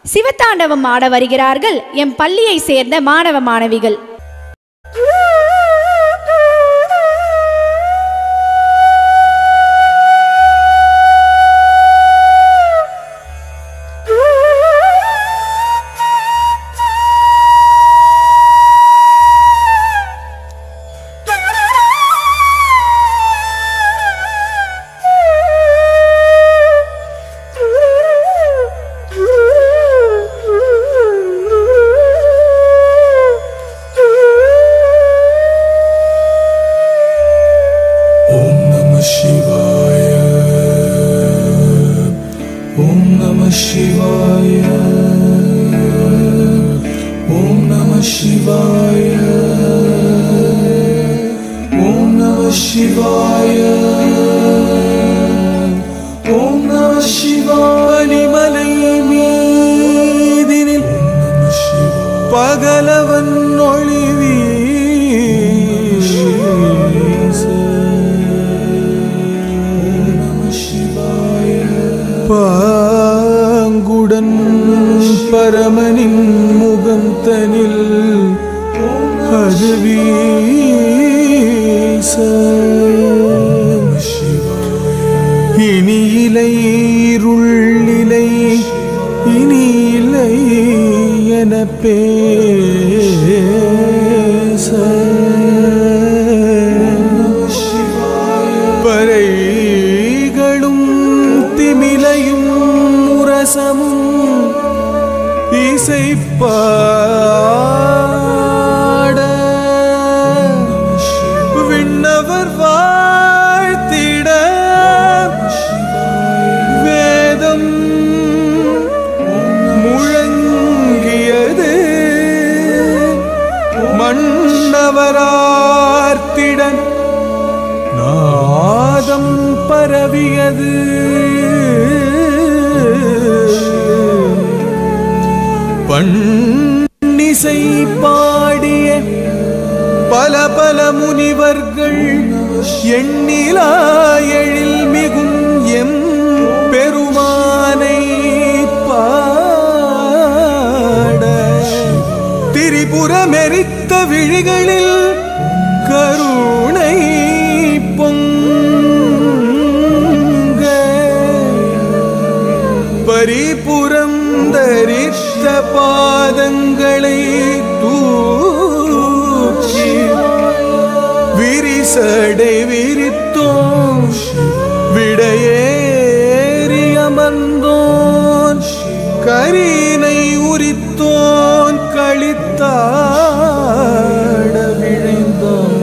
சிவதாண்டவம் ஆட வருகிறார்கள் எம் பள்ளியை சேர்ந்த மாணவ மாணவிகள். பகலவன் ஒளிவி பாங்குடன் பரமனின் முகம் தனில் அது வீச இனி இலை இருளிலை இனி இலை என பேச பறைகளும் திமிலையும் முரசமும் இசைப்பாட விண்ணவர் வாழ்த்திட வேதம் முழங்கியது மன்னவரார்த்திட நாதம் பரவியது பன்னிசை பாடிய பல பல முனிவர்கள் எண்ணிலா எழில் மிகும் எம் பெருமானை பாட திரிபுரமெரித்த விழிகளில் கருணை பொங்க பரிபுரம் தரித்த பாதங்களை தூக்கி விரிசடை விரித்தோம் விடையேறி அமர்ந்தோன் கரினை உரித்தோன் களித்தாட விழைந்தான்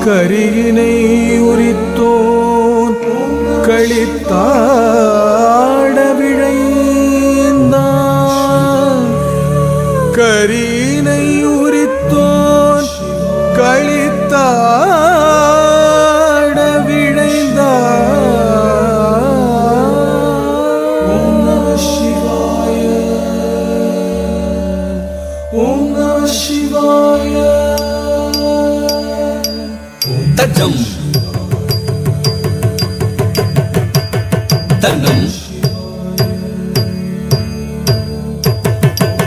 கரியினை உரித்தோன் களித்தாட விழைந்தான் கரியினை உரித்தோன் களித்தாட விழைந்தான். ஓம் நம சிவாய ஓம் நம சிவாய தஜம் தன்னம்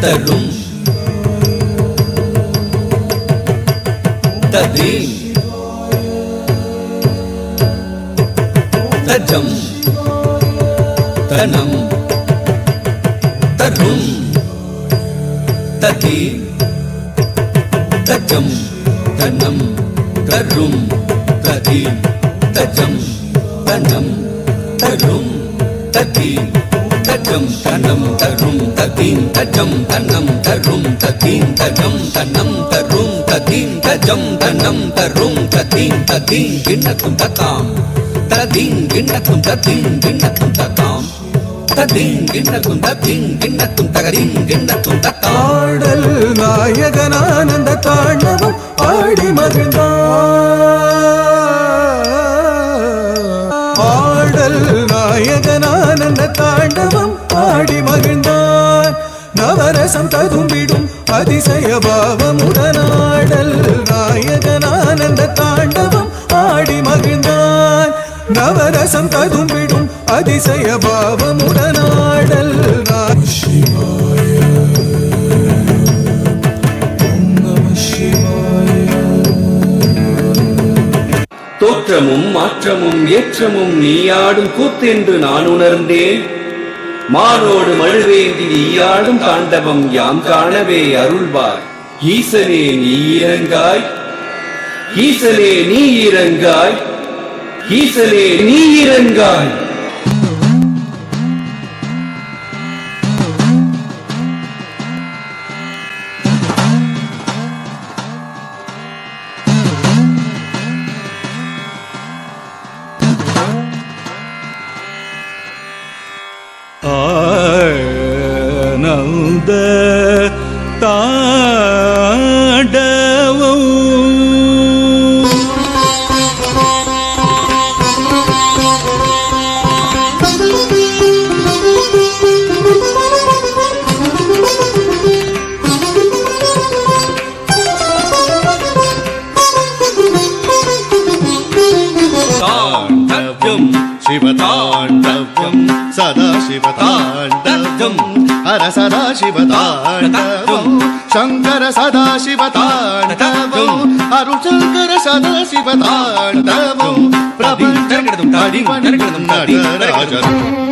தரும் ததி தஜம் தனம் தரும் ததி தஜம் தனம் தரும் ததி தஜம் தனம் தரும் ததி தஜம் தனம் தரும் ததீம் தஜம் தனம் தரும் ததீம் தஜம் தனம் தரும் ததீம் தஜம் தனம் தரும் ததீம் ததீம் கிண்ணத்தும் தகாம் ததீம் கிண்ணத்தும் ததீம் கிண்ணத்தும் தகாம் ததீம் கிண்ணத்தும் ததீம் கிண்ணத்தும் தகரீம் கிண்ணத்தும் தகாம். ஆடல் நாயகனானந்த தாண்டவம் ஆடி மகிழ்ந்தான் ஆடல் நாயகனானந்த தாண்டவம் ஆடி மகிழ்ந்தான் நவரசம் ததும்பிடும் அதிசய பாவமுடனாடல் நாயகனானந்த தாண்டவம் ஆடி மகிழ்ந்தான் நவரசம் ததும்பிடும் அதிசய பாவமுடனாடல் தோற்றமும் மாற்றமும் ஏற்றமும் நீயாடும் கூத்தென்று நான் உணர்ந்தேன். மானோடு மழுவேந்தி நீயாடும் தாண்டவம் யாம் காணவே அருள்வாய். ஈசனே நீ இறங்காய், ஈசனே நீ இறங்காய், ஈசனே நீ இறங்காய். ஆனந்த தாண்டவம் शिवताण्डवं सदा शिवताण्डवं हर सदा शिवताण्डवं शङ्कर सदा शिवताण्डवं अरुशङ्कर सदा शिवताण्डवं प्रपञ्चं நடராஜன்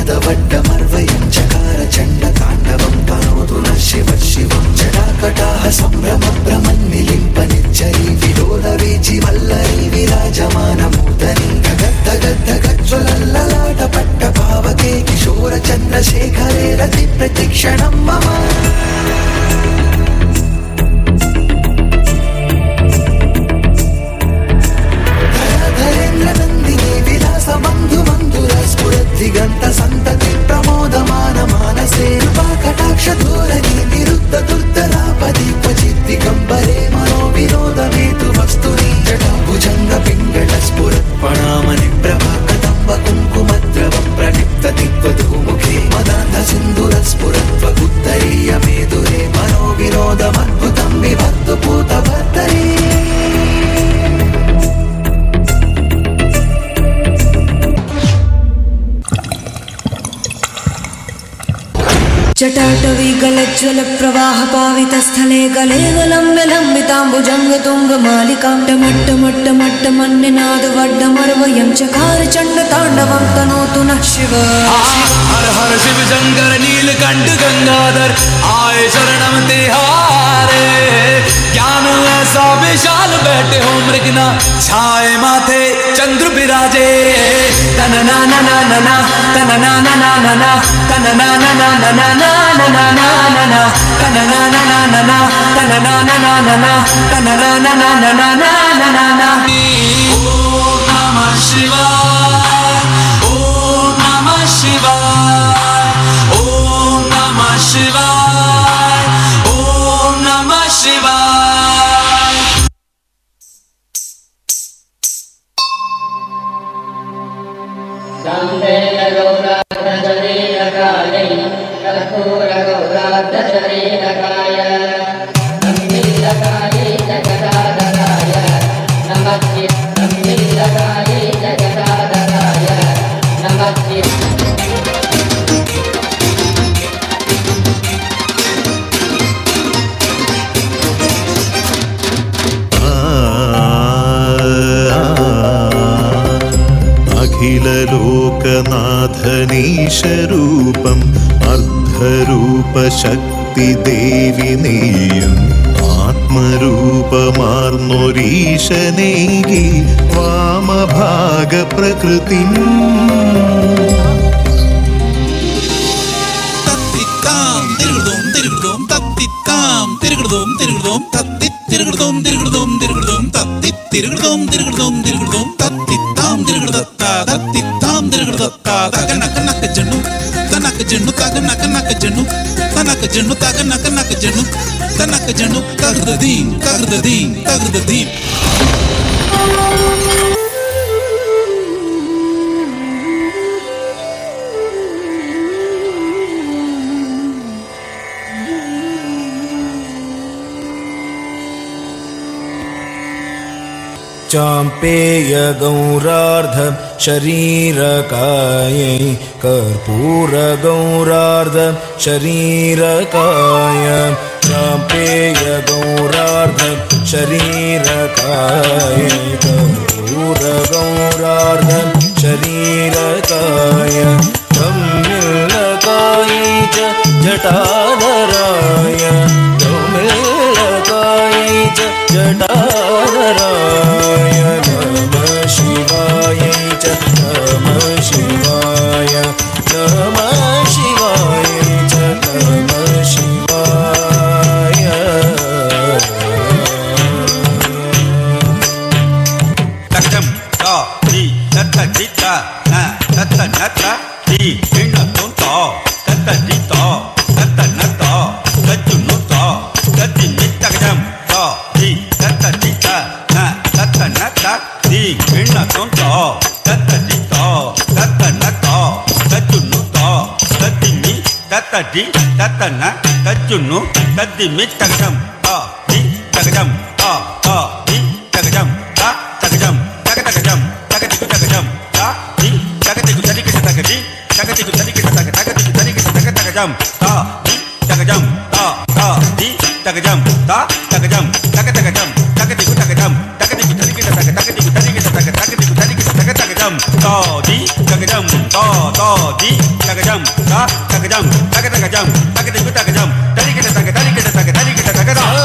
विनोदवड्डमर्वयं चकार चण्डताण्डवं तनोतु नः शिवः शिवं जटाकटाः सम्भ्रमभ्रमन्निलिम्पनिच्चरी विलोलवीचि वल्लरी विराजमानमूर्धनि गगद्धगद्धगज्ज्वलल्ललाटपट्टपावके किशोरचन्द्रशेखरे रतिप्रतिक्षणं मम दिगंत संतति प्रमोदमान मानसे कटाक्ष धोरणी निरुद्ध दुर्धरापदि क्वचित् दिगंबरे मनो विनोद मेतु वस्तुनि जटाभुजंग पिंगल स्फुरत् प्रणामनि प्रभा कदम्ब कुंकुमद्रवं प्रलिप्तति त्वधूमुखे मदान्ध सिन्दूर स्फुरत् त्वगुत्तरीय मेदुरे मनो विनोदमद्भुतं विभक्तु पूतभर्तरे जटाटवी गलज्ज्वल प्रवाह पावितस्थले गले गलम्ब्य लम्बिताम्बुजंग तुंग मालिकां टमट्टमट्टमट्टमन्निनाद वड्डमर्वयं चकार चण्ड ताण्डवं तनोतु नः शिवः हर हर शिव शंकर नीलकंठ गंगाधर आए शरणम तिहारे ज्ञान ऐसा विशाल बैठे हो मृगना छाए माथे चंद्र विराजे तन ना ना ना ना ना तन ना ना ना ना ना तन ना ना ना ना ना ना ना ना ना ना तन ना ना ना ना ना तन ना ना ना ना ना तन ना ना ना ना ना ना ना ना ओम नमः शिवाय ओम नमः शिवाय ओम नमः शिवाय ओम नमः शिवाय अखिललोकनाथनीशरूपम् अर्धरूपशक्तिदेविनेयम् आत्मरूपमार्नोरीशनेगी वामभागप्रकृतिम् चाम्पेय गौरार्ध शरीरकायै कर्पूर गौरार्ध शरीरकाय चाम्पेय गौरार्ध शरीरकायै कर्पूर गौरार्ध शरीरकाय गम्यलकायै च जटाधराय गम्यलकायै च जटाधराय नमः शिवाय च नमः शिवाय नमः शिवाय च नमः शिवाय तक्कम ता दी तत्त दिता न तत्त नत्ता दी पिंड तोंता तत्त दिता तत्त नत्ता तत्तु नुता तत्ति नित्तकदम ता दी तत्त दिता न तत्त नत्ता दी पिंड तोंता तत्त दिता तत्त नत्ता तत्तु नुता तत्ति नि तत्त दी तत्त न तत्तु नु तत्ति मित्तकदम ता दी तकदम ता दी तकदम ता तकदम तकदम तकदिकु तकदम ता दी तकदिकु तकदिकु तकदि तकदिकु तकदिकु तकदिकु तकदिकु तकदम ता दी तकदम ता दी तकदम ता तकदम तकदम तकदिकु तकदम तकदिकु तकदिकु तकदिकु तकदिकु तकदिकु तकदिकु तकदम ता दी तकदम ता दी तकदम jam, ta, taka jam, taka taka jam, taka taka taka jam, tari kita taka tari kita taka tari kita taka.